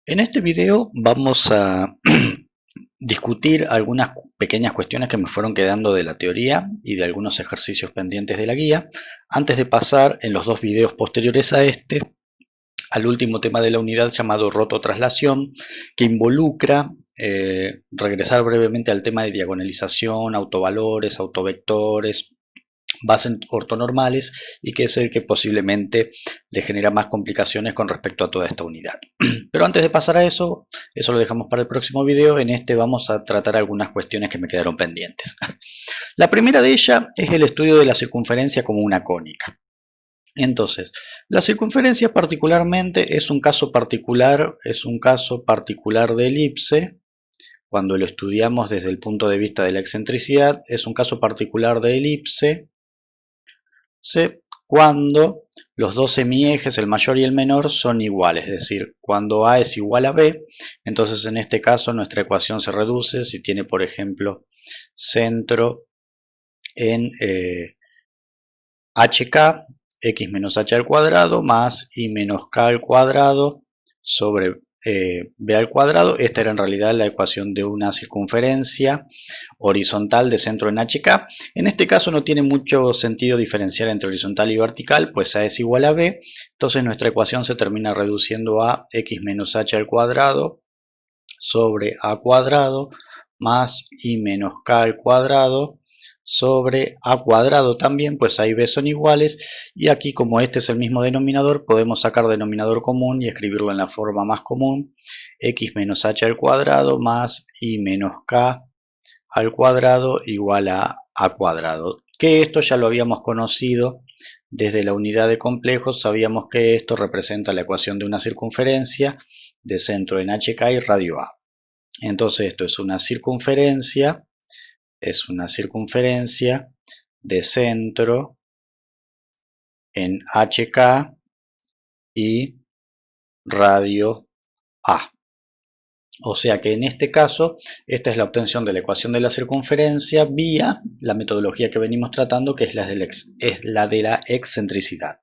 En este video vamos a discutir algunas pequeñas cuestiones que me fueron quedando de la teoría y de algunos ejercicios pendientes de la guía, antes de pasar en los dos videos posteriores a este al último tema de la unidad llamado rototraslación, que involucra regresar brevemente al tema de diagonalización, autovalores, autovectores, bases ortonormales, y que es el que posiblemente le genera más complicaciones con respecto a toda esta unidad. Pero antes de pasar a eso lo dejamos para el próximo video. En este vamos a tratar algunas cuestiones que me quedaron pendientes. La primera de ellas es el estudio de la circunferencia como una cónica. Entonces, la circunferencia particularmente es un caso particular de elipse. Cuando lo estudiamos desde el punto de vista de la excentricidad, es un caso particular de elipse cuando los dos semiejes, el mayor y el menor, son iguales, es decir, cuando A es igual a B, entonces en este caso nuestra ecuación se reduce si tiene, por ejemplo, centro en HK, x menos h al cuadrado más y menos k al cuadrado sobre b al cuadrado. Esta era en realidad la ecuación de una circunferencia horizontal de centro en HK. En este caso no tiene mucho sentido diferenciar entre horizontal y vertical, pues A es igual a B. Entonces nuestra ecuación se termina reduciendo a x menos h al cuadrado sobre a cuadrado más y menos k al cuadrado sobre a cuadrado también, pues A y B son iguales, y aquí, como este es el mismo denominador, podemos sacar denominador común y escribirlo en la forma más común: x menos h al cuadrado más y menos k al cuadrado igual a cuadrado, que esto ya lo habíamos conocido desde la unidad de complejos. Sabíamos que esto representa la ecuación de una circunferencia de centro en HK y radio A. Entonces esto es una circunferencia de centro en HK y radio A. O sea que en este caso, esta es la obtención de la ecuación de la circunferencia vía la metodología que venimos tratando, que es la de la excentricidad.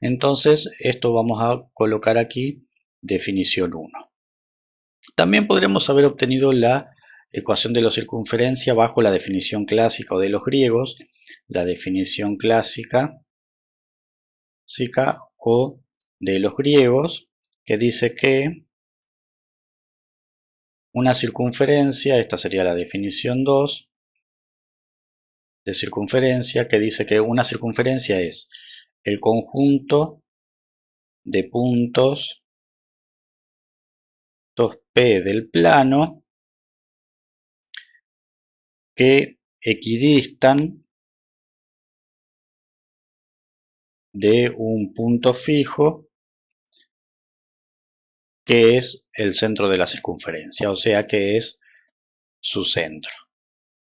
Entonces, esto vamos a colocar aquí, definición 1. También podríamos haber obtenido la ecuación de la circunferencia bajo la definición clásica de los griegos, la definición clásica o de los griegos, que dice que una circunferencia, esta sería la definición 2 de circunferencia, que dice que una circunferencia es el conjunto de puntos P del plano que equidistan de un punto fijo que es el centro de la circunferencia, o sea que es su centro,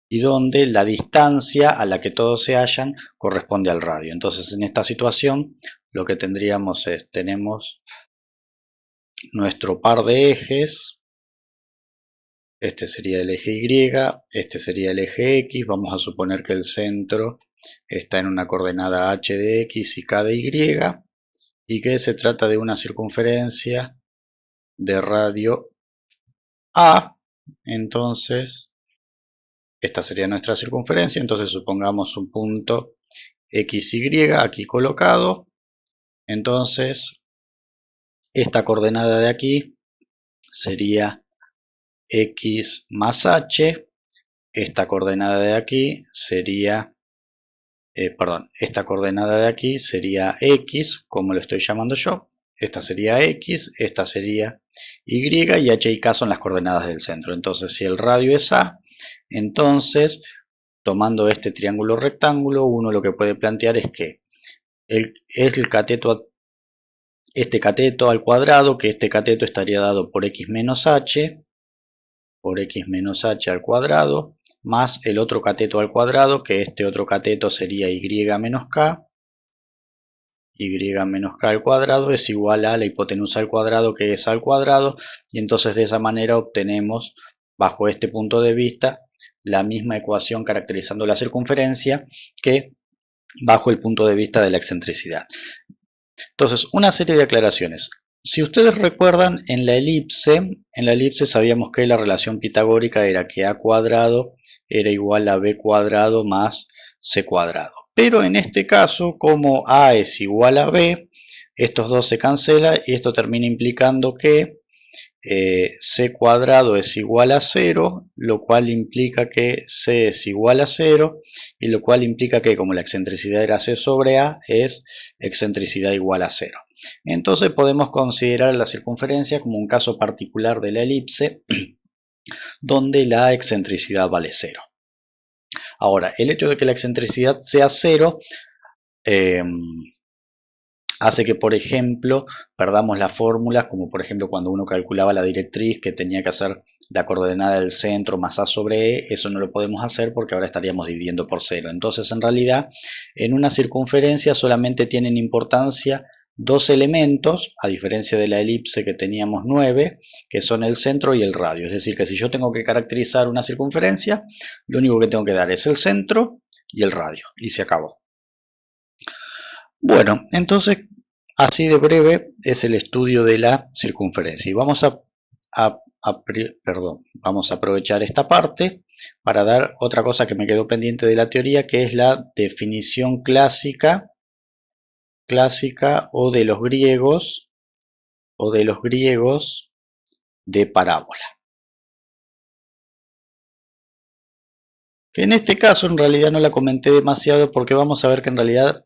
y donde la distancia a la que todos se hallan corresponde al radio. Entonces, en esta situación lo que tendríamos es, tenemos nuestro par de ejes. Este sería el eje Y, este sería el eje X. Vamos a suponer que el centro está en una coordenada h de X y k de Y, y que se trata de una circunferencia de radio A. Entonces, esta sería nuestra circunferencia. Entonces supongamos un punto XY aquí colocado. Entonces, esta coordenada de aquí sería X más H. Esta coordenada de aquí sería, esta coordenada de aquí sería X, como lo estoy llamando yo. Esta sería X, esta sería Y, y H y K son las coordenadas del centro. Entonces, si el radio es A, entonces, tomando este triángulo rectángulo, uno lo que puede plantear es que es este cateto al cuadrado, que este cateto estaría dado por X menos H al cuadrado, más el otro cateto al cuadrado, que este otro cateto sería Y menos K. Y menos K al cuadrado es igual a la hipotenusa al cuadrado, que es A al cuadrado, y entonces de esa manera obtenemos, bajo este punto de vista, la misma ecuación caracterizando la circunferencia que bajo el punto de vista de la excentricidad. Entonces, una serie de aclaraciones. si ustedes recuerdan, en la elipse sabíamos que la relación pitagórica era que a cuadrado era igual a b cuadrado más c cuadrado. Pero en este caso, como a es igual a b, estos dos se cancelan y esto termina implicando que c cuadrado es igual a 0, lo cual implica que c es igual a 0, y lo cual implica que, como la excentricidad era c sobre a, es excentricidad igual a 0. Entonces podemos considerar la circunferencia como un caso particular de la elipse donde la excentricidad vale 0. Ahora, el hecho de que la excentricidad sea 0 hace que, por ejemplo, perdamos las fórmulas, como por ejemplo cuando uno calculaba la directriz que tenía que hacer la coordenada del centro más a sobre e, eso no lo podemos hacer porque ahora estaríamos dividiendo por 0. Entonces, en realidad, en una circunferencia solamente tienen importancia dos elementos, a diferencia de la elipse que teníamos 9, que son el centro y el radio. Es decir, que si yo tengo que caracterizar una circunferencia, lo único que tengo que dar es el centro y el radio, y se acabó. Bueno, entonces, así de breve es el estudio de la circunferencia. Y vamos a aprovechar esta parte para dar otra cosa que me quedó pendiente de la teoría, que es la definición clásica o de los griegos de parábola. Que en este caso en realidad no la comenté demasiado porque vamos a ver que en realidad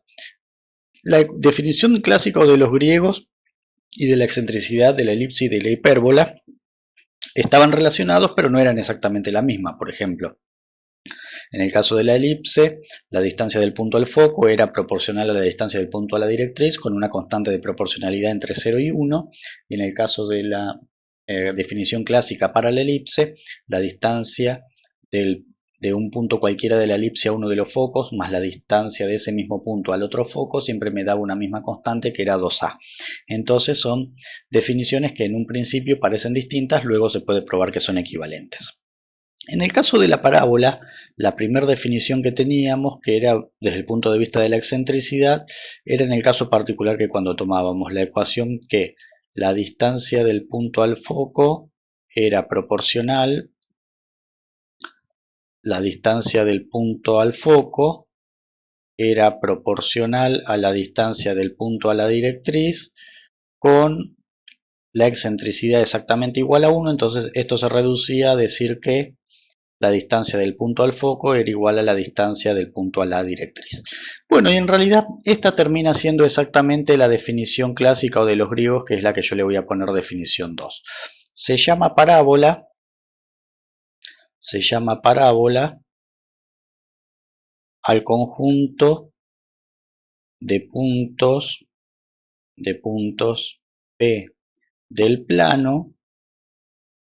la definición clásica de los griegos y de la excentricidad de la elipse y de la hipérbola estaban relacionados, pero no eran exactamente la misma. Por ejemplo, en el caso de la elipse, la distancia del punto al foco era proporcional a la distancia del punto a la directriz, con una constante de proporcionalidad entre 0 y 1. Y en el caso de la definición clásica para la elipse, la distancia de un punto cualquiera de la elipse a uno de los focos más la distancia de ese mismo punto al otro foco siempre me daba una misma constante que era 2a. Entonces son definiciones que en un principio parecen distintas, luego se puede probar que son equivalentes. En el caso de la parábola, la primera definición que teníamos, que era desde el punto de vista de la excentricidad, era en el caso particular que cuando tomábamos la ecuación que la distancia del punto al foco era proporcional, la distancia del punto al foco era proporcional a la distancia del punto a la directriz con la excentricidad exactamente igual a 1, entonces esto se reducía a decir que la distancia del punto al foco era igual a la distancia del punto a la directriz. Bueno, y en realidad esta termina siendo exactamente la definición clásica o de los griegos, que es la que yo le voy a poner definición 2. Se llama parábola al conjunto de puntos P del plano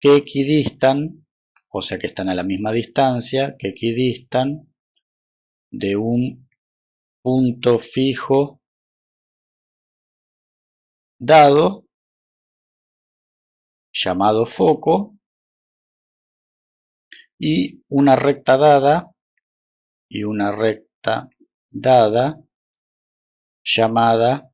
que equidistan, o sea que están a la misma distancia, que equidistan de un punto fijo dado, llamado foco, y una recta dada, llamada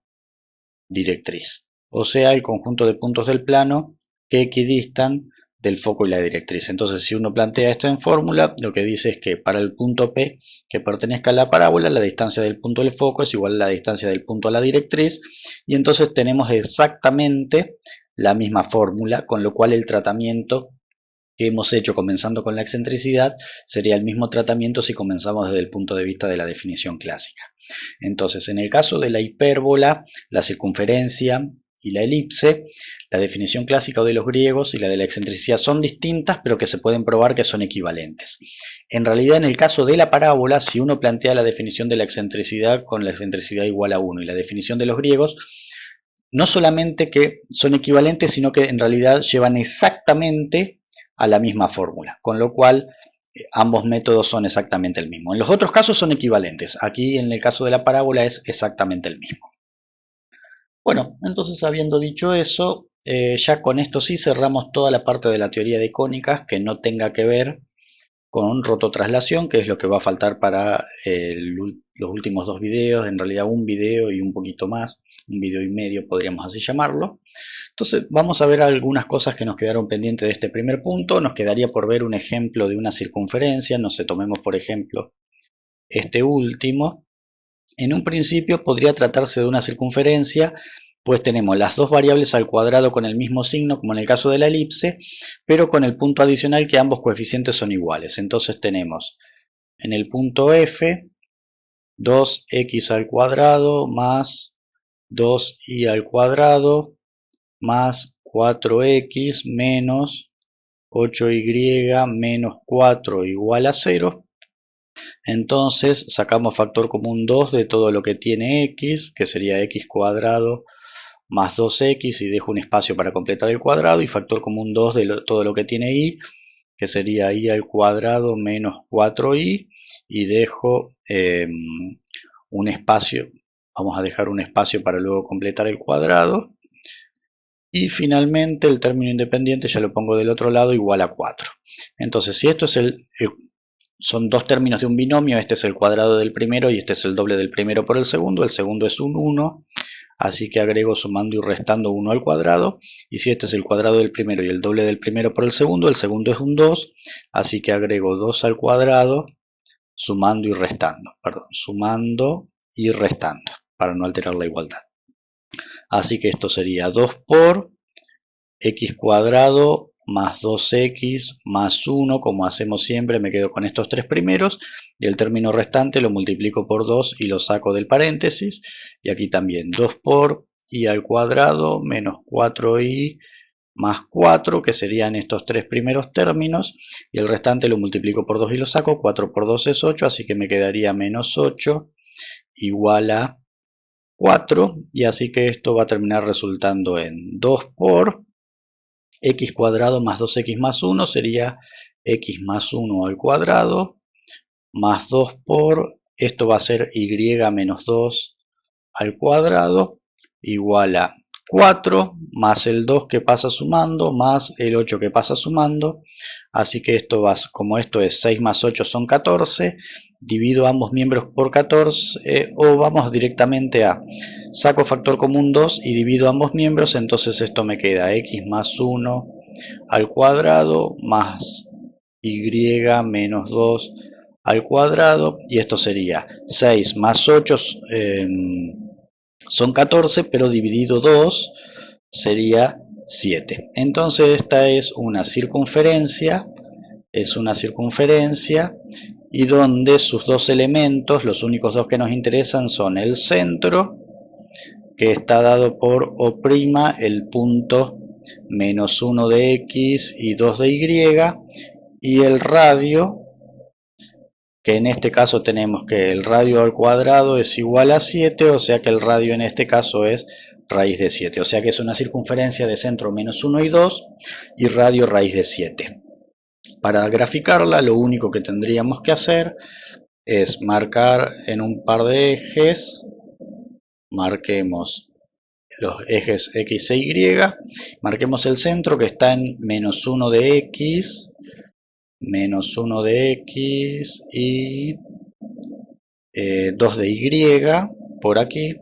directriz. O sea, el conjunto de puntos del plano que equidistan del foco y la directriz. Entonces, si uno plantea esto en fórmula, lo que dice es que para el punto P que pertenezca a la parábola, la distancia del punto del foco es igual a la distancia del punto a la directriz, y entonces tenemos exactamente la misma fórmula, con lo cual el tratamiento que hemos hecho comenzando con la excentricidad sería el mismo tratamiento si comenzamos desde el punto de vista de la definición clásica. Entonces, en el caso de la hipérbola, la circunferencia y la elipse, la definición clásica de los griegos y la de la excentricidad son distintas, pero que se pueden probar que son equivalentes. En realidad, en el caso de la parábola, si uno plantea la definición de la excentricidad con la excentricidad igual a 1 y la definición de los griegos, no solamente que son equivalentes, sino que en realidad llevan exactamente a la misma fórmula, con lo cual ambos métodos son exactamente el mismo. En los otros casos son equivalentes, aquí en el caso de la parábola es exactamente el mismo. Bueno, entonces habiendo dicho eso, ya con esto sí cerramos toda la parte de la teoría de cónicas que no tenga que ver con rototraslación, que es lo que va a faltar para los últimos dos videos, en realidad un video y un poquito más, un video y medio podríamos así llamarlo. Entonces vamos a ver algunas cosas que nos quedaron pendientes de este primer punto. Nos quedaría por ver un ejemplo de una circunferencia. No sé, tomemos por ejemplo este último. En un principio podría tratarse de una circunferencia, pues tenemos las dos variables al cuadrado con el mismo signo, como en el caso de la elipse, pero con el punto adicional que ambos coeficientes son iguales. Entonces tenemos en el punto F 2x al cuadrado más 2y al cuadrado más 4x menos 8y menos 4 igual a 0. Entonces sacamos factor común 2 de todo lo que tiene x, que sería x cuadrado más 2x, y dejo un espacio para completar el cuadrado, y factor común 2 de todo lo que tiene y, que sería y al cuadrado menos 4y, y dejo un espacio, vamos a dejar un espacio para luego completar el cuadrado. Y finalmente el término independiente ya lo pongo del otro lado, igual a 4. Entonces, si esto es son dos términos de un binomio, este es el cuadrado del primero y este es el doble del primero por el segundo es un 1, así que agrego sumando y restando 1 al cuadrado, y si este es el cuadrado del primero y el doble del primero por el segundo es un 2, así que agrego 2 al cuadrado sumando y restando, para no alterar la igualdad. Así que esto sería 2 por x cuadrado más 2x más 1, como hacemos siempre, me quedo con estos tres primeros, y el término restante lo multiplico por 2 y lo saco del paréntesis, y aquí también 2 por y al cuadrado menos 4y más 4, que serían estos tres primeros términos, y el restante lo multiplico por 2 y lo saco, 4 por 2 es 8, así que me quedaría menos 8 igual a 4, y así que esto va a terminar resultando en 2 por x cuadrado más 2x más 1 sería x más 1 al cuadrado más 2 por, esto va a ser y menos 2 al cuadrado igual a 4 más el 2 que pasa sumando más el 8 que pasa sumando, así que esto va, como esto es 6 más 8 son 14, divido ambos miembros por 14, o vamos directamente a saco factor común 2 y divido ambos miembros, entonces esto me queda x más 1 al cuadrado más y menos 2 al cuadrado, y esto sería 6 más 8 son 14, pero dividido 2 sería 7. Entonces esta es una circunferencia, y donde sus dos elementos, los únicos dos que nos interesan, son el centro, que está dado por O', el punto menos 1 de x y 2 de y el radio, que en este caso tenemos que el radio al cuadrado es igual a 7, o sea que el radio en este caso es raíz de 7, o sea que es una circunferencia de centro menos 1 y 2 y radio raíz de 7. Para graficarla, lo único que tendríamos que hacer es marcar en un par de ejes, marquemos los ejes x e y, marquemos el centro que está en menos 1 de x, y 2 de y por aquí.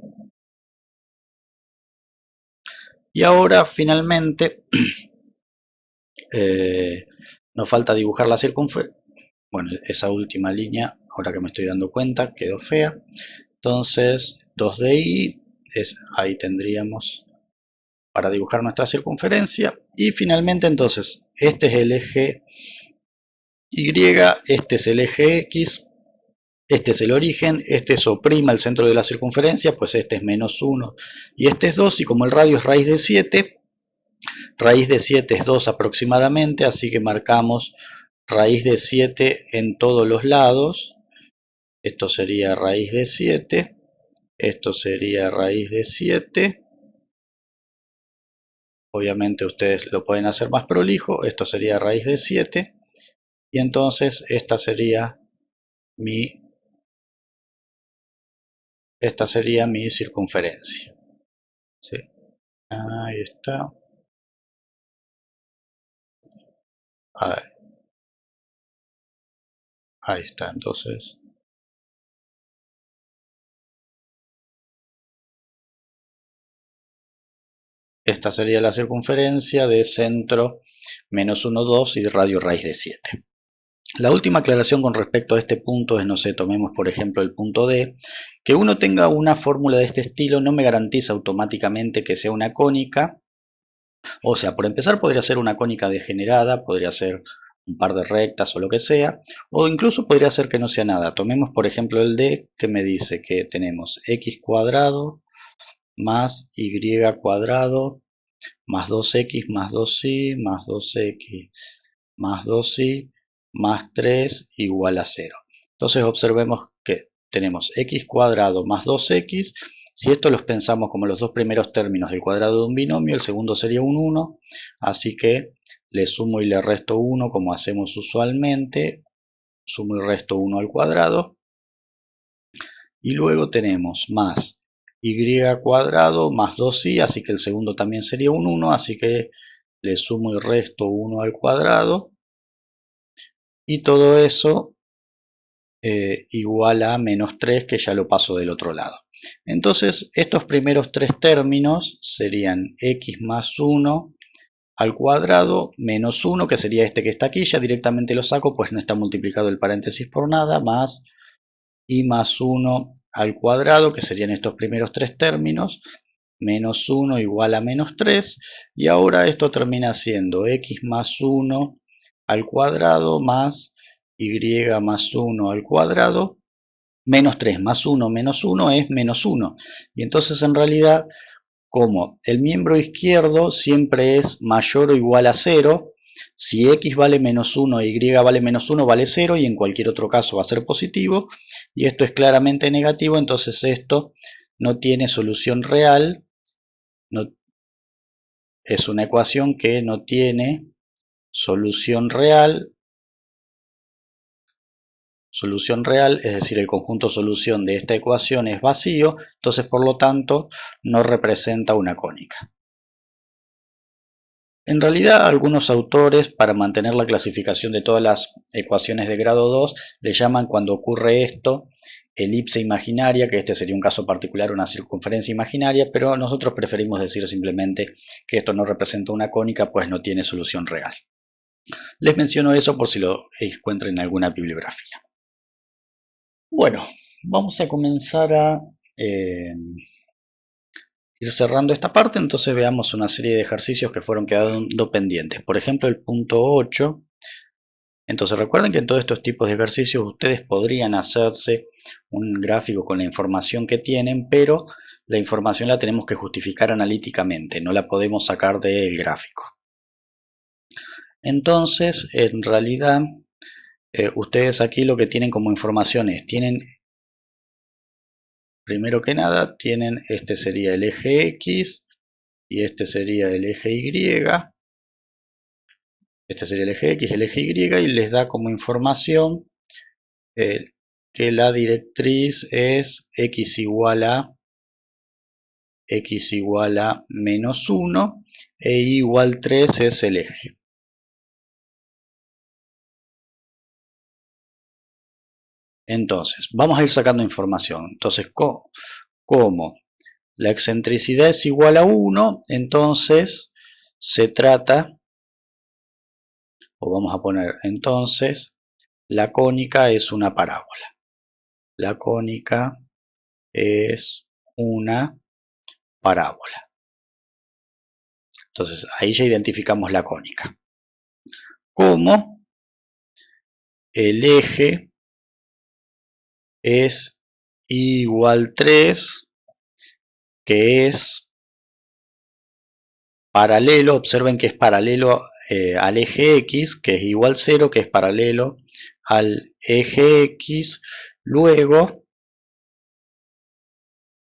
Y ahora finalmente nos falta dibujar la circunferencia. Bueno, esa última línea, ahora que me estoy dando cuenta, quedó fea. Entonces 2 de y, ahí tendríamos para dibujar nuestra circunferencia. Y finalmente entonces, este es el eje y, este es el eje x, este es el origen, este es O', el centro de la circunferencia, pues este es menos 1 y este es 2, y como el radio es raíz de 7 es 2 aproximadamente, así que marcamos raíz de 7 en todos los lados. Esto sería raíz de 7, esto sería raíz de 7. Obviamente ustedes lo pueden hacer más prolijo, esto sería raíz de 7, y entonces esta sería mi circunferencia. ¿Sí? Ahí está. Ahí está, entonces esta sería la circunferencia de centro menos 1, 2 y radio raíz de 7. La última aclaración con respecto a este punto es, no sé, tomemos por ejemplo el punto D, que uno tenga una fórmula de este estilo no me garantiza automáticamente que sea una cónica. O sea, por empezar podría ser una cónica degenerada, podría ser un par de rectas o lo que sea, o incluso podría ser que no sea nada. Tomemos por ejemplo el D, que me dice que tenemos x cuadrado más y cuadrado más 2x más 2y más 2x más 2y más 3 igual a 0. Entonces observemos que tenemos x cuadrado más 2x. Si esto los pensamos como los dos primeros términos del cuadrado de un binomio, el segundo sería un 1, así que le sumo y le resto 1 como hacemos usualmente, sumo y resto 1 al cuadrado, y luego tenemos más y cuadrado más 2y, así que el segundo también sería un 1, así que le sumo y resto 1 al cuadrado, y todo eso igual a menos 3, que ya lo paso del otro lado. Entonces estos primeros tres términos serían x más 1 al cuadrado menos 1, que sería este que está aquí, ya directamente lo saco pues no está multiplicado el paréntesis por nada, más y más 1 al cuadrado, que serían estos primeros tres términos, menos 1 igual a menos 3, y ahora esto termina siendo x más 1 al cuadrado más y más 1 al cuadrado, menos 3 más 1 menos 1 es menos 1. Y entonces en realidad, como el miembro izquierdo siempre es mayor o igual a 0, si x vale menos 1 y vale menos 1 vale 0, y en cualquier otro caso va a ser positivo, y esto es claramente negativo, entonces esto no tiene solución real, es una ecuación que no tiene solución real, es decir, el conjunto solución de esta ecuación es vacío, entonces por lo tanto no representa una cónica. En realidad algunos autores, para mantener la clasificación de todas las ecuaciones de grado 2, le llaman, cuando ocurre esto, elipse imaginaria, que este sería un caso particular, una circunferencia imaginaria, pero nosotros preferimos decir simplemente que esto no representa una cónica, pues no tiene solución real. Les menciono eso por si lo encuentran en alguna bibliografía. Bueno, vamos a comenzar a ir cerrando esta parte, entonces veamos una serie de ejercicios que fueron quedando pendientes. Por ejemplo, el punto 8. Entonces recuerden que en todos estos tipos de ejercicios ustedes podrían hacerse un gráfico con la información que tienen, pero la información la tenemos que justificar analíticamente, no la podemos sacar del gráfico. Entonces, en realidad, ustedes aquí lo que tienen como información es, primero que nada, tienen, este sería el eje X y este sería el eje Y. Este sería el eje X, el eje Y, y les da como información que la directriz es x igual a menos 1 e y igual 3 es el eje. Entonces, vamos a ir sacando información. Entonces, como la excentricidad es igual a 1, entonces se trata, o vamos a poner, entonces, la cónica es una parábola. La cónica es una parábola. Entonces, ahí ya identificamos la cónica. Como el eje es igual 3, que es paralelo, observen que es paralelo al eje X, que es igual 0, que es paralelo al eje X, luego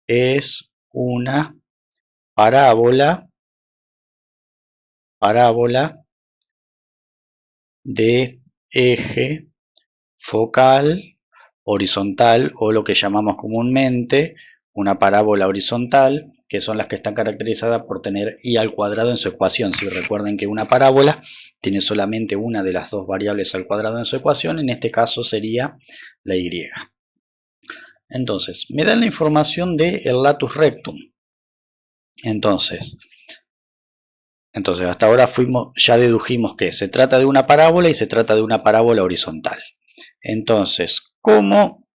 es una parábola de eje focal horizontal, o lo que llamamos comúnmente una parábola horizontal, que son las que están caracterizadas por tener y al cuadrado en su ecuación. Si recuerden que una parábola tiene solamente una de las dos variables al cuadrado en su ecuación, en este caso sería la y. Entonces, me dan la información del latus rectum. Entonces, Entonces hasta ahora ya dedujimos que se trata de una parábola y se trata de una parábola horizontal. Entonces, como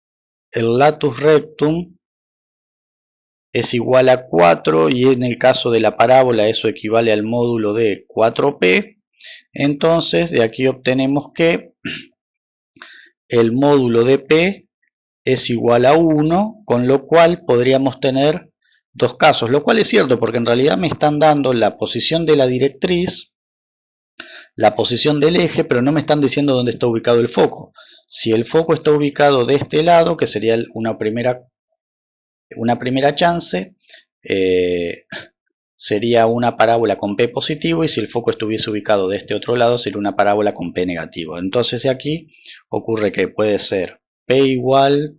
el latus rectum es igual a 4 y en el caso de la parábola eso equivale al módulo de 4p, entonces de aquí obtenemos que el módulo de p es igual a 1, con lo cual podríamos tener dos casos, lo cual es cierto porque en realidad me están dando la posición de la directriz, la posición del eje, pero no me están diciendo dónde está ubicado el foco. Si el foco está ubicado de este lado, que sería una primera chance, sería una parábola con P positivo, y si el foco estuviese ubicado de este otro lado sería una parábola con P negativo. Entonces de aquí ocurre que puede ser P igual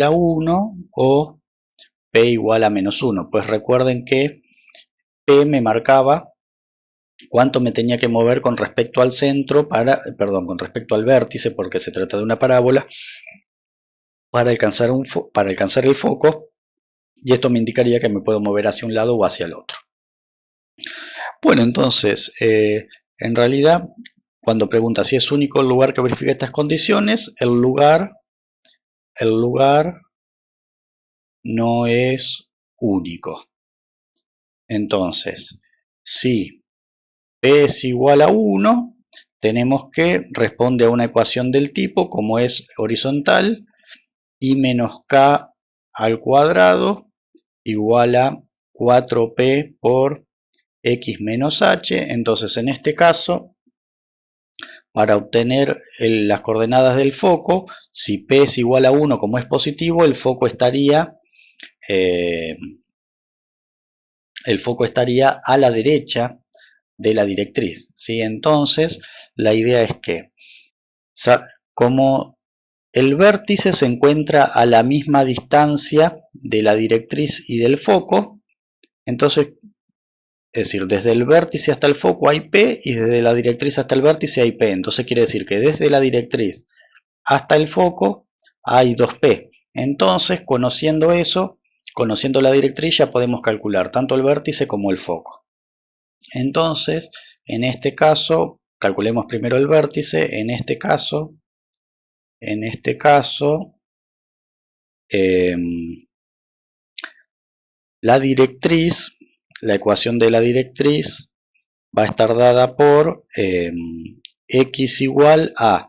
a 1 o P igual a menos 1. Pues recuerden que P me marcaba cuánto me tenía que mover con respecto al centro con respecto al vértice, porque se trata de una parábola, para alcanzar el foco, y esto me indicaría que me puedo mover hacia un lado o hacia el otro. Bueno, entonces, en realidad, cuando pregunta si es único el lugar que verifica estas condiciones, el lugar no es único. Entonces, si P es igual a 1, tenemos que responde a una ecuación del tipo, como es horizontal, I menos K al cuadrado igual a 4P por X menos H. Entonces en este caso, para obtener las coordenadas del foco, si P es igual a 1 como es positivo, el foco estaría a la derecha de la directriz, ¿sí? Entonces la idea es que como el vértice se encuentra a la misma distancia de la directriz y del foco, entonces, es decir, desde el vértice hasta el foco hay P y desde la directriz hasta el vértice hay P. Entonces quiere decir que desde la directriz hasta el foco hay 2P. Entonces, conociendo eso, conociendo la directriz, ya podemos calcular tanto el vértice como el foco. Entonces, en este caso, calculemos primero el vértice. En este caso, la directriz, la ecuación de la directriz va a estar dada por x igual a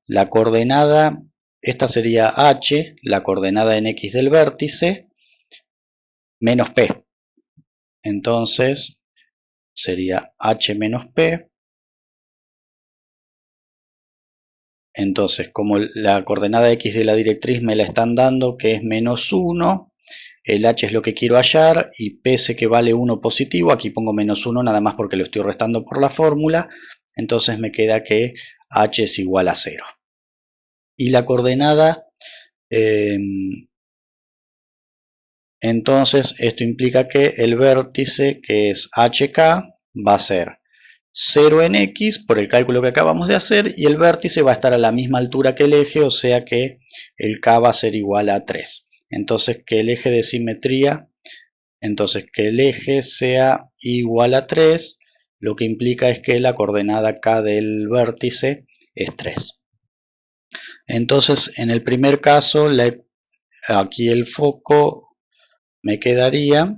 la coordenada, esta sería h, la coordenada en x del vértice, menos p. Entonces sería h menos p. Entonces, como la coordenada x de la directriz me la están dando, que es menos 1, el h es lo que quiero hallar, y p sé que vale 1 positivo, aquí pongo menos 1 nada más porque lo estoy restando por la fórmula, entonces me queda que h es igual a 0. Y la coordenada, entonces esto implica que el vértice, que es hk, va a ser 0 en x por el cálculo que acabamos de hacer, y el vértice va a estar a la misma altura que el eje, o sea que el k va a ser igual a 3. Entonces que el eje de simetría, que el eje sea igual a 3, lo que implica es que la coordenada k del vértice es 3. Entonces en el primer caso, aquí el foco me quedaría,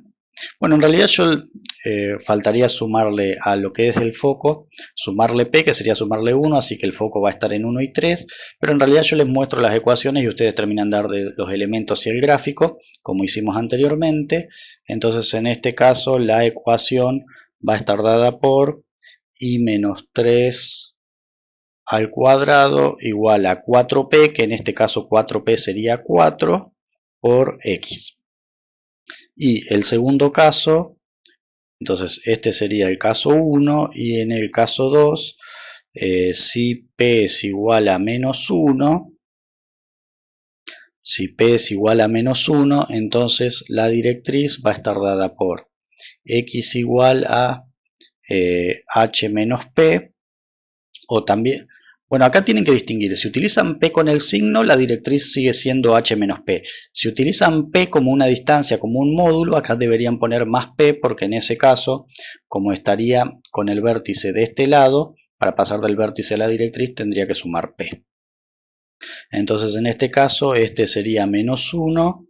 bueno, en realidad yo faltaría sumarle a lo que es el foco, sumarle P, que sería sumarle 1, así que el foco va a estar en 1 y 3, pero en realidad yo les muestro las ecuaciones y ustedes terminan de dar los elementos y el gráfico, como hicimos anteriormente. Entonces en este caso la ecuación va a estar dada por I menos 3 al cuadrado igual a 4P, que en este caso 4P sería 4 por X. Y el segundo caso, entonces este sería el caso 1, y en el caso 2, si P es igual a menos 1, entonces la directriz va a estar dada por X igual a H menos P, o también Bueno, acá tienen que distinguir. Si utilizan P con el signo, la directriz sigue siendo H menos P. Si utilizan P como una distancia, como un módulo, acá deberían poner más P, porque en ese caso, como estaría con el vértice de este lado, para pasar del vértice a la directriz tendría que sumar P. Entonces en este caso este sería menos 1,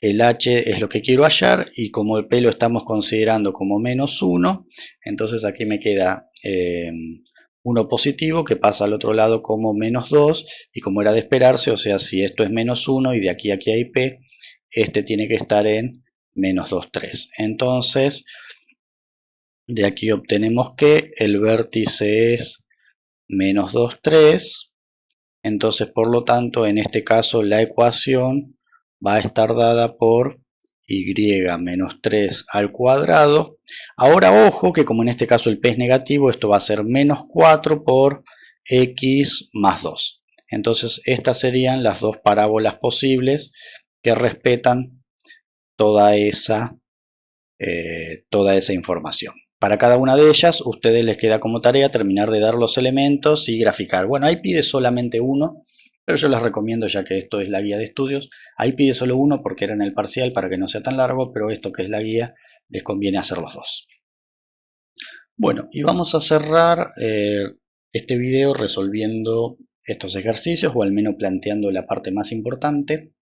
el H es lo que quiero hallar y como el P lo estamos considerando como menos 1, entonces aquí me queda 1 positivo que pasa al otro lado como menos 2 y como era de esperarse, o sea, si esto es menos 1 y de aquí a aquí hay P, este tiene que estar en menos 2, 3. Entonces de aquí obtenemos que el vértice es menos 2, 3. Entonces, por lo tanto, en este caso la ecuación va a estar dada por y menos 3 al cuadrado. Ahora, ojo, que como en este caso el p es negativo, esto va a ser menos 4 por x más 2. Entonces, estas serían las dos parábolas posibles que respetan toda esa información. Para cada una de ellas, a ustedes les queda como tarea terminar de dar los elementos y graficar. Bueno, ahí pide solamente uno, pero yo les recomiendo, ya que esto es la guía de estudios, ahí pide solo uno porque era en el parcial para que no sea tan largo, pero esto que es la guía, les conviene hacer los dos. Bueno, y vamos a cerrar este video resolviendo estos ejercicios, o al menos planteando la parte más importante.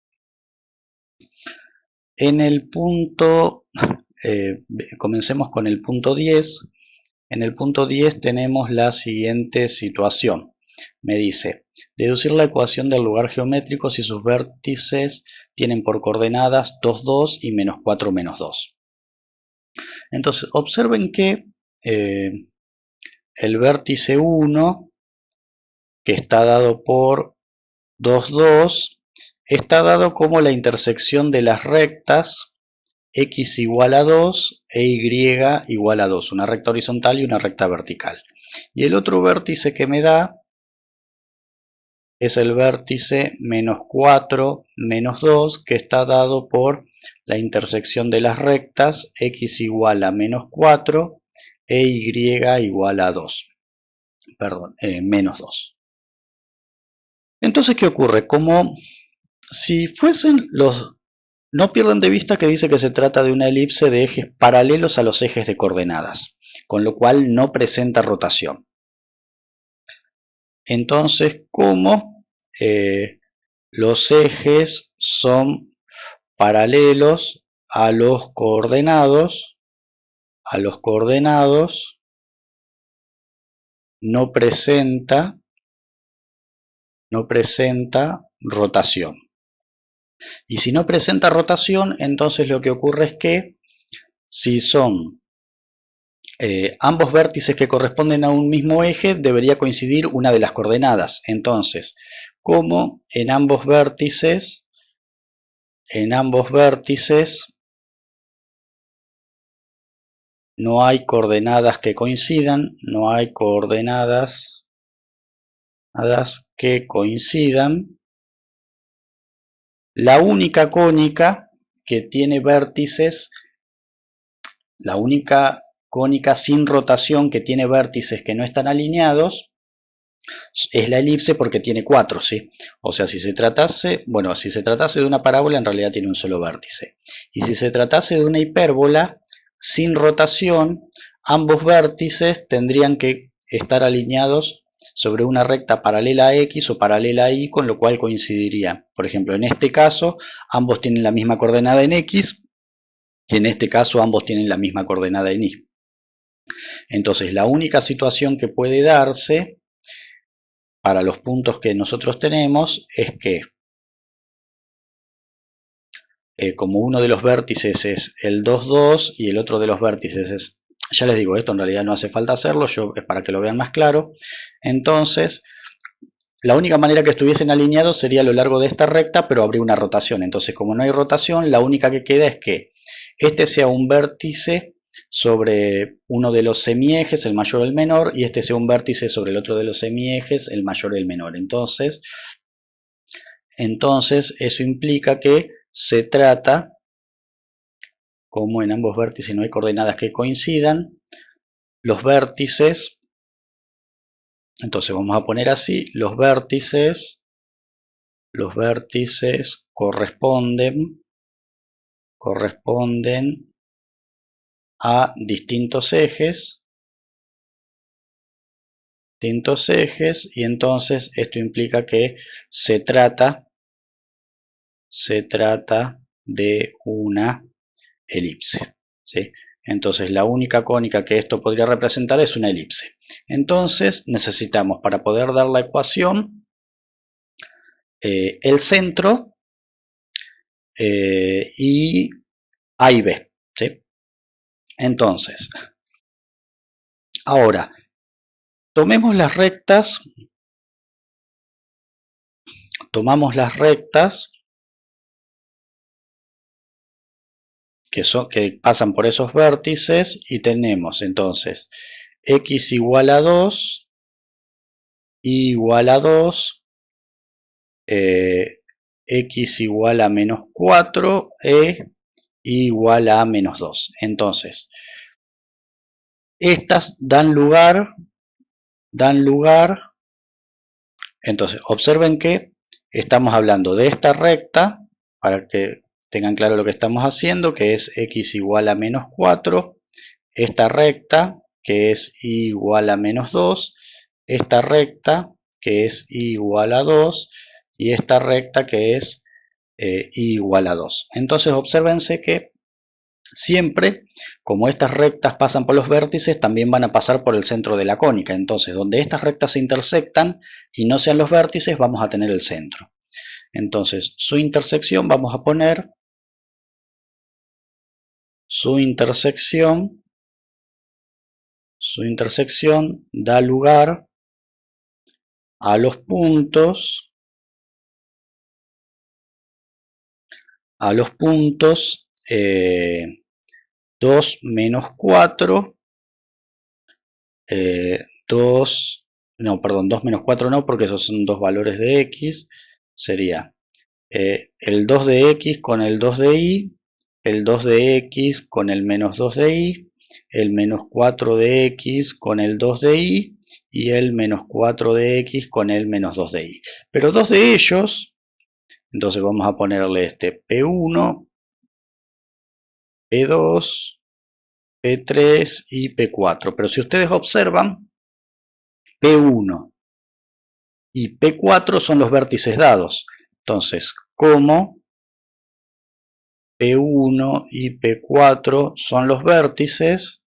En el punto... comencemos con el punto 10. En el punto 10 tenemos la siguiente situación. Me dice, deducir la ecuación del lugar geométrico si sus vértices tienen por coordenadas 2, 2 y menos 4, menos 2. Entonces, observen que el vértice 1, que está dado por 2, 2, está dado como la intersección de las rectas x igual a 2 e y igual a 2, una recta horizontal y una recta vertical. Y el otro vértice que me da es el vértice menos 4, menos 2, que está dado por la intersección de las rectas x igual a menos 4 e y igual a 2. Perdón, menos 2. Entonces, ¿qué ocurre? Como si fuesen los... No pierdan de vista que dice que se trata de una elipse de ejes paralelos a los ejes de coordenadas, con lo cual no presenta rotación. Entonces, como los ejes son paralelos a los coordenados, no presenta rotación. Y si no presenta rotación, entonces lo que ocurre es que si son ambos vértices que corresponden a un mismo eje, debería coincidir una de las coordenadas. Entonces, como en ambos vértices no hay coordenadas que coincidan, la única cónica que tiene vértices, la única cónica sin rotación que tiene vértices que no están alineados, es la elipse porque tiene 4, ¿sí? O sea, si se tratase de una parábola, en realidad tiene un solo vértice. Y si se tratase de una hipérbola sin rotación, ambos vértices tendrían que estar alineados sobre una recta paralela a X o paralela a Y, con lo cual coincidiría. Por ejemplo, en este caso, ambos tienen la misma coordenada en X, y en este caso ambos tienen la misma coordenada en Y. Entonces, la única situación que puede darse para los puntos que nosotros tenemos es que como uno de los vértices es el 2, 2 y el otro de los vértices es, ya les digo, esto en realidad no hace falta hacerlo, es para que lo vean más claro. Entonces, la única manera que estuviesen alineados sería a lo largo de esta recta, pero habría una rotación. Entonces, como no hay rotación, la única que queda es que este sea un vértice sobre uno de los semiejes, el mayor o el menor, y este sea un vértice sobre el otro de los semiejes, el mayor o el menor. Entonces eso implica que se trata, como en ambos vértices no hay coordenadas que coincidan, los vértices Entonces vamos a poner así, los vértices corresponden a distintos ejes, y entonces esto implica que se trata de una elipse, ¿sí? Entonces la única cónica que esto podría representar es una elipse. Entonces necesitamos, para poder dar la ecuación, el centro y A y B, ¿sí? Entonces, ahora, tomamos las rectas que pasan por esos vértices y tenemos entonces x igual a 2, y igual a 2, x igual a menos 4, igual a menos 2. Entonces, estas dan lugar, entonces observen que estamos hablando de esta recta, para que tengan claro lo que estamos haciendo, que es x igual a menos 4, esta recta, que es y igual a menos 2, esta recta, que es y igual a 2, y esta recta, que es y igual a 2. Entonces obsérvense que siempre, como estas rectas pasan por los vértices, también van a pasar por el centro de la cónica. Entonces, donde estas rectas se intersectan y no sean los vértices, vamos a tener el centro. Entonces, su intersección, vamos a poner su intersección da lugar a los puntos 2, menos 4, 2 menos 4 no, porque esos son dos valores de x, sería el 2 de x con el 2 de y, el 2 de x con el menos 2 de y, el menos 4 de x con el 2 de y, y el menos 4 de x con el menos 2 de y. Pero dos de ellos, entonces vamos a ponerle este P1, P2, P3 y P4. Pero si ustedes observan, P1 y P4 son los vértices dados. Entonces, como P1 y P4 son los vértices,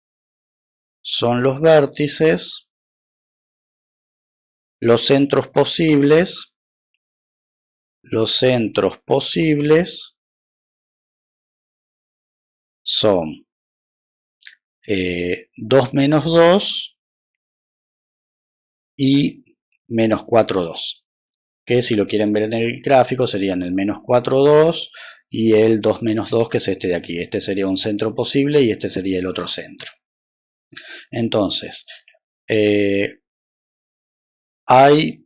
los centros posibles son 2 menos 2 y menos 4, 2. Que si lo quieren ver en el gráfico serían el menos 4, 2 y el 2 menos 2, que es este de aquí. Este sería un centro posible y este sería el otro centro. Entonces, hay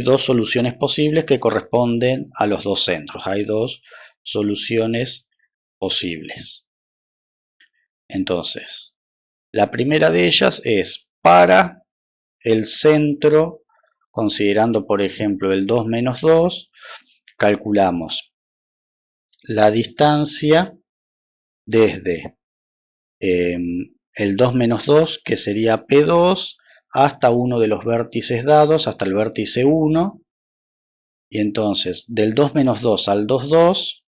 dos soluciones posibles que corresponden a los dos centros. Hay dos soluciones posibles. Entonces, la primera de ellas es para el centro, considerando por ejemplo el 2 menos 2, calculamos la distancia desde el 2 menos 2, que sería P2, hasta uno de los vértices dados, hasta el vértice 1, y entonces del 2 menos 2 al 2, 2,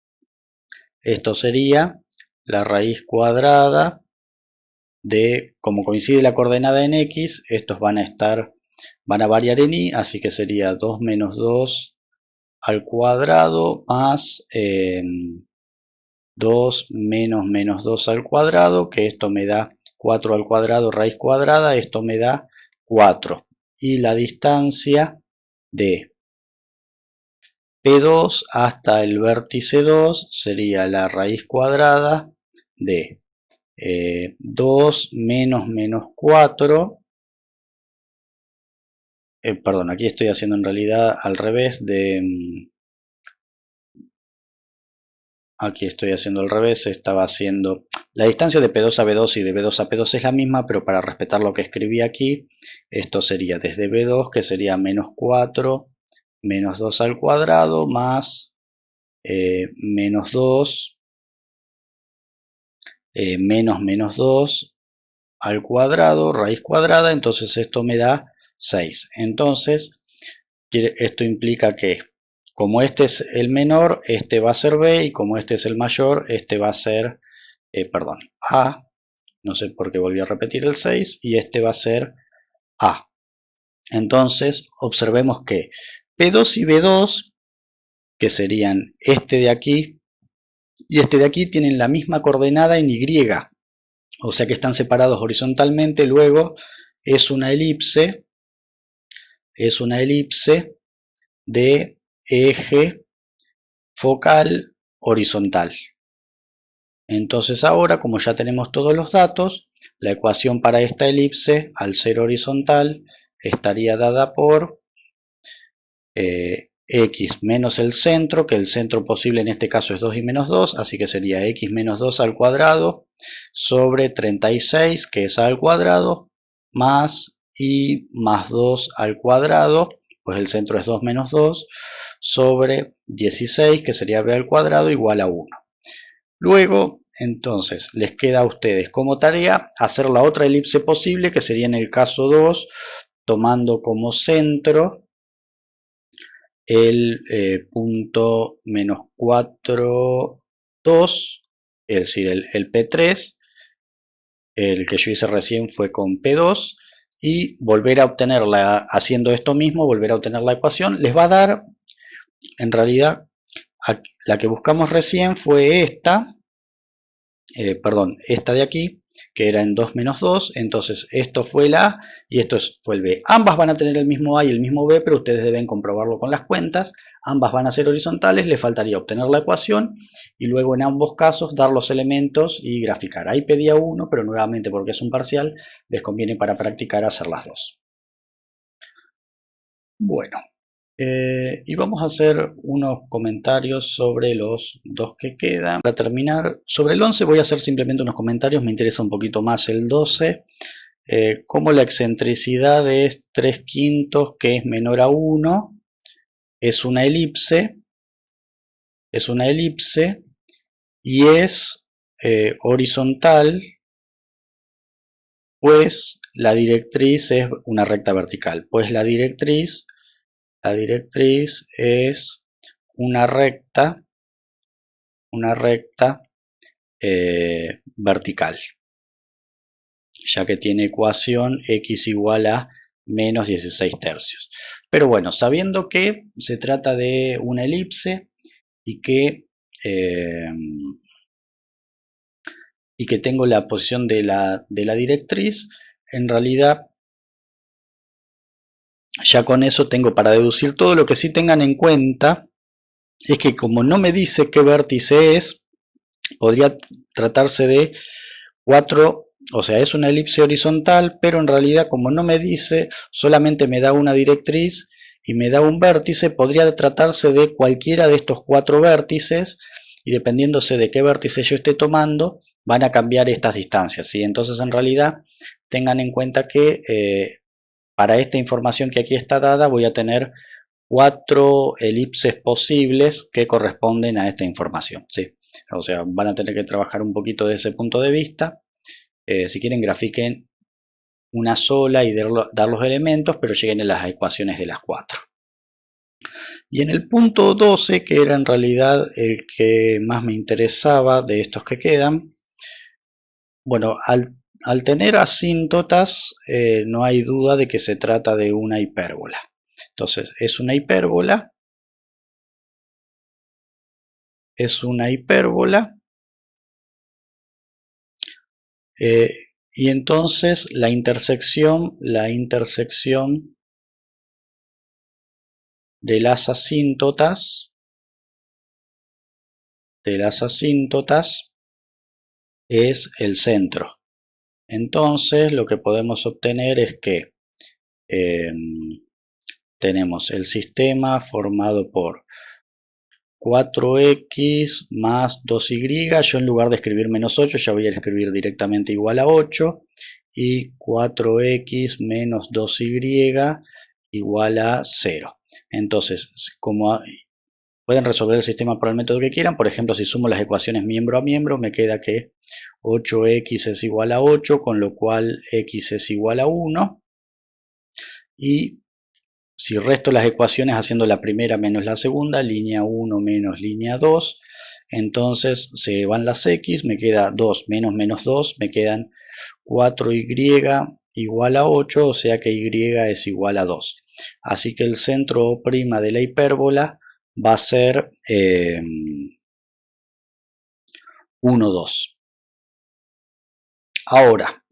esto sería la raíz cuadrada de, como coincide la coordenada en x, estos van a variar en y, así que sería 2 menos 2 al cuadrado más 2 menos menos 2 al cuadrado, que esto me da 4 al cuadrado raíz cuadrada, esto me da 4. Y la distancia de P2 hasta el vértice 2 sería la raíz cuadrada de 2 menos menos 4, perdón, aquí estoy haciendo en realidad al revés aquí estoy haciendo al revés, estaba haciendo La distancia de P2 a B2 y de B2 a P2 es la misma, pero para respetar lo que escribí aquí, esto sería desde B2, que sería menos 4 menos 2 al cuadrado más menos 2 menos 2 al cuadrado, raíz cuadrada, entonces esto me da 6. Entonces, esto implica que como este es el menor, este va a ser B, y como este es el mayor, este va a ser, A. No sé por qué volví a repetir el 6, y este va a ser A. Entonces, observemos que P2 y B2, que serían este de aquí y este de aquí, tienen la misma coordenada en Y. O sea que están separados horizontalmente, luego es una elipse de eje focal horizontal. Entonces ahora, como ya tenemos todos los datos, la ecuación para esta elipse, al ser horizontal, estaría dada por x menos el centro, que el centro posible en este caso es 2 y menos 2, así que sería x menos 2 al cuadrado sobre 36, que es a al cuadrado, más y más 2 al cuadrado, pues el centro es 2 menos 2, sobre 16, que sería b al cuadrado, igual a 1. Luego, entonces, les queda a ustedes como tarea hacer la otra elipse posible, que sería en el caso 2, tomando como centro el punto menos 4, 2, es decir, el P3, el que yo hice recién fue con P2, y volver a obtenerla, haciendo esto mismo, volver a obtener la ecuación, les va a dar, en realidad, la que buscamos recién fue esta, esta de aquí, que era en 2 menos 2, entonces esto fue el A y esto fue el B. Ambas van a tener el mismo A y el mismo B, pero ustedes deben comprobarlo con las cuentas. Ambas van a ser horizontales, le faltaría obtener la ecuación y luego en ambos casos dar los elementos y graficar. Ahí pedía uno, pero nuevamente porque es un parcial, les conviene para practicar hacer las dos. Bueno. Y vamos a hacer unos comentarios sobre los dos que quedan. Para terminar, sobre el 11 voy a hacer simplemente unos comentarios, me interesa un poquito más el 12. Como la excentricidad es 3/5, que es menor a 1, es una elipse y es horizontal, pues la directriz es una recta vertical, pues la directriz es una recta vertical, ya que tiene ecuación x igual a menos 16 tercios. Pero bueno, sabiendo que se trata de una elipse y que tengo la posición de la directriz, en realidad ya con eso tengo para deducir todo. Lo que sí tengan en cuenta es que como no me dice qué vértice es, podría tratarse de 4, o sea, es una elipse horizontal, pero en realidad como no me dice, solamente me da una directriz y me da un vértice, podría tratarse de cualquiera de estos 4 vértices, y dependiéndose de qué vértice yo esté tomando, van a cambiar estas distancias, ¿sí? Entonces en realidad tengan en cuenta que para esta información que aquí está dada voy a tener 4 elipses posibles que corresponden a esta información, ¿sí? O sea, van a tener que trabajar un poquito de ese punto de vista. Si quieren, grafiquen una sola y dar los elementos, pero lleguen a las ecuaciones de las 4. Y en el punto 12, que era en realidad el que más me interesaba de estos que quedan, bueno, al tener asíntotas, no hay duda de que se trata de una hipérbola. Entonces, es una hipérbola, y entonces la intersección de las asíntotas es el centro. Entonces lo que podemos obtener es que tenemos el sistema formado por 4x más 2y, yo en lugar de escribir menos 8 ya voy a escribir directamente igual a 8, y 4x menos 2y igual a 0. Entonces, como pueden resolver el sistema por el método que quieran, por ejemplo, si sumo las ecuaciones miembro a miembro, me queda que 8x es igual a 8, con lo cual x es igual a 1, y si resto las ecuaciones haciendo la primera menos la segunda, línea 1 menos línea 2, entonces se van las x, me queda 2 menos menos 2, me quedan 4y igual a 8, o sea que y es igual a 2. Así que el centro O' de la hipérbola va a ser 1, 2. Ahora,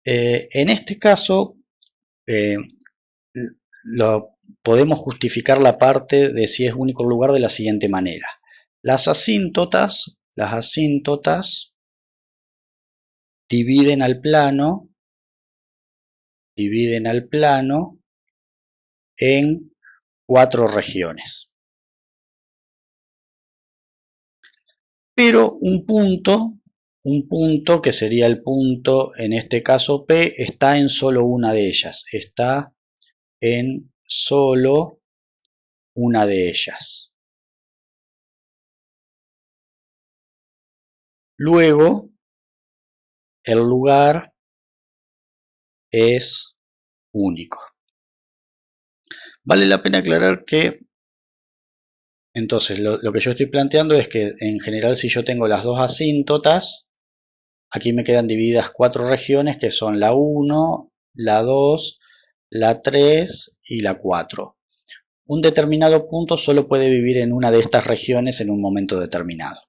en este caso, podemos justificar la parte de si es único lugar de la siguiente manera. Las asíntotas dividen al plano en 4 regiones. Pero un punto que sería el punto, en este caso P, está en solo una de ellas. Está en solo una de ellas. Luego, el lugar es único. Vale la pena aclarar que, entonces, lo que yo estoy planteando es que, en general, si yo tengo las dos asíntotas, aquí me quedan divididas 4 regiones, que son la 1, la 2, la 3 y la 4. Un determinado punto solo puede vivir en una de estas regiones en un momento determinado.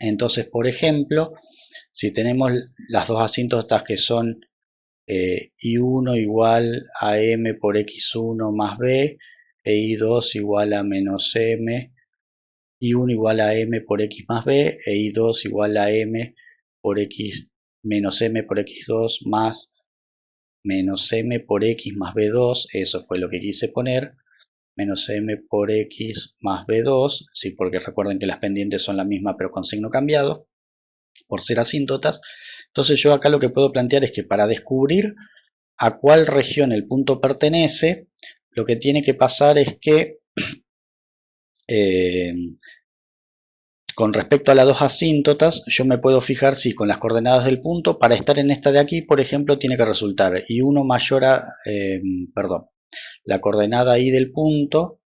Entonces, por ejemplo, si tenemos las dos asíntotas que son I1 igual a m por x1 más b, e I2 igual a menos m, I1 igual a m por x más b, e I2 igual a m por x menos m por x2 más menos m por x más b2, eso fue lo que quise poner, menos m por x más b2, sí, porque recuerden que las pendientes son la misma pero con signo cambiado, por ser asíntotas. Entonces yo acá lo que puedo plantear es que para descubrir a cuál región el punto pertenece, lo que tiene que pasar es que con respecto a las dos asíntotas, yo me puedo fijar si con las coordenadas del punto, para estar en esta de aquí, por ejemplo, tiene que resultar I1 mayor a, la coordenada I del punto,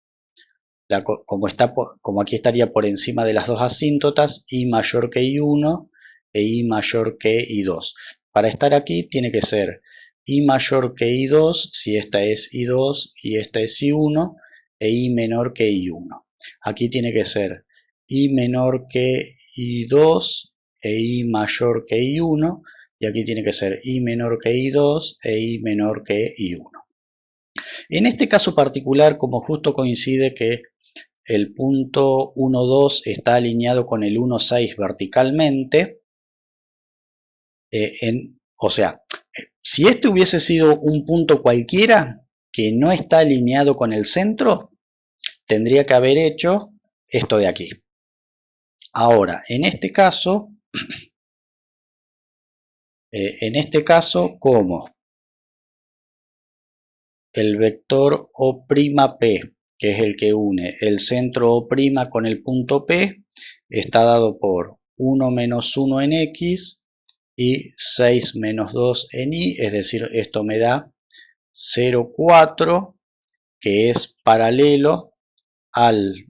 como aquí estaría por encima de las dos asíntotas, I mayor que I1 e I mayor que I2. Para estar aquí tiene que ser I mayor que I2 si esta es I2 y esta es I1, e I menor que I1. Aquí tiene que ser I menor que I2 e I mayor que I1, y aquí tiene que ser I menor que I2 e I menor que I1. En este caso particular, como justo coincide que el punto 1, 2 está alineado con el 1, 6 verticalmente, o sea, si este hubiese sido un punto cualquiera que no está alineado con el centro, tendría que haber hecho esto de aquí. Ahora, en este caso, como el vector O'P, que es el que une el centro O' con el punto P, está dado por 1 menos 1 en X y 6 menos 2 en Y, es decir, esto me da 0,4, que es paralelo al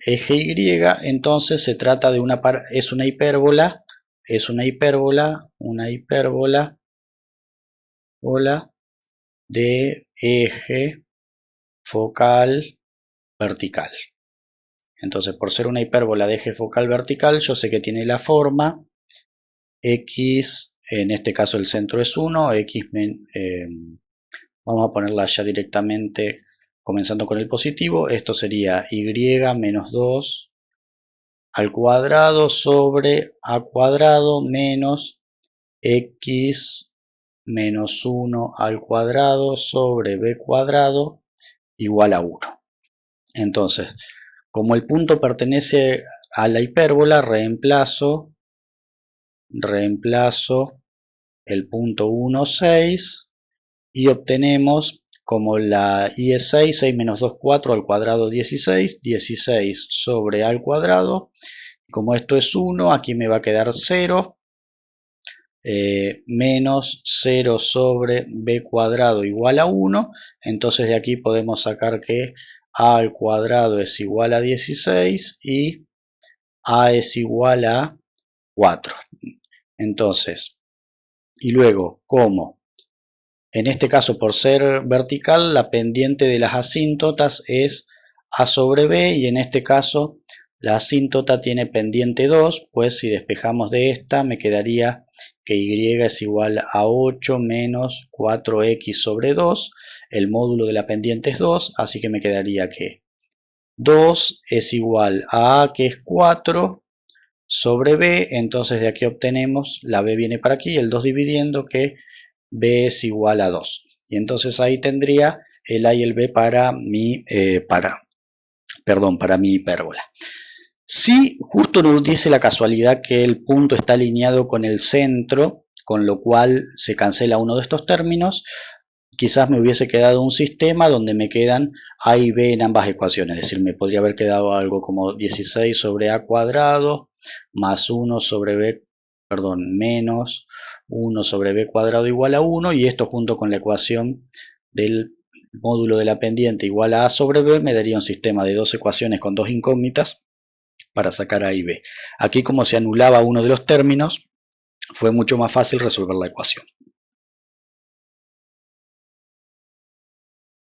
eje Y. Entonces se trata de es una hipérbola de eje focal vertical. Entonces, por ser una hipérbola de eje focal vertical, yo sé que tiene la forma x, en este caso el centro es 1, vamos a ponerla ya directamente comenzando con el positivo. Esto sería y menos 2 al cuadrado sobre a cuadrado menos x menos 1 al cuadrado sobre b cuadrado igual a 1. Entonces, como el punto pertenece a la hipérbola, reemplazo el punto 1, 6 y obtenemos, como la y es 6, 6 menos 2, 4 al cuadrado 16, 16 sobre a al cuadrado. Como esto es 1, aquí me va a quedar 0, menos 0 sobre b cuadrado igual a 1. Entonces de aquí podemos sacar que a al cuadrado es igual a 16 y a es igual a 4. Entonces, y luego, como en este caso, por ser vertical, la pendiente de las asíntotas es a sobre b, y en este caso la asíntota tiene pendiente 2, pues si despejamos de esta me quedaría que y es igual a 8 menos 4x sobre 2. El módulo de la pendiente es 2, así que me quedaría que 2 es igual a que es 4 sobre b. Entonces de aquí obtenemos, la b viene para aquí, el 2 dividiendo, que b es igual a 2. Y entonces ahí tendría el a y el b para mi hipérbola. Si justo no dice la casualidad que el punto está alineado con el centro, con lo cual se cancela uno de estos términos, quizás me hubiese quedado un sistema donde me quedan a y b en ambas ecuaciones. Es decir, me podría haber quedado algo como 16 sobre a cuadrado más 1 sobre b, menos 1 sobre b cuadrado igual a 1, y esto junto con la ecuación del módulo de la pendiente igual a sobre b me daría un sistema de dos ecuaciones con dos incógnitas para sacar a y b. Aquí, como se anulaba uno de los términos, fue mucho más fácil resolver la ecuación.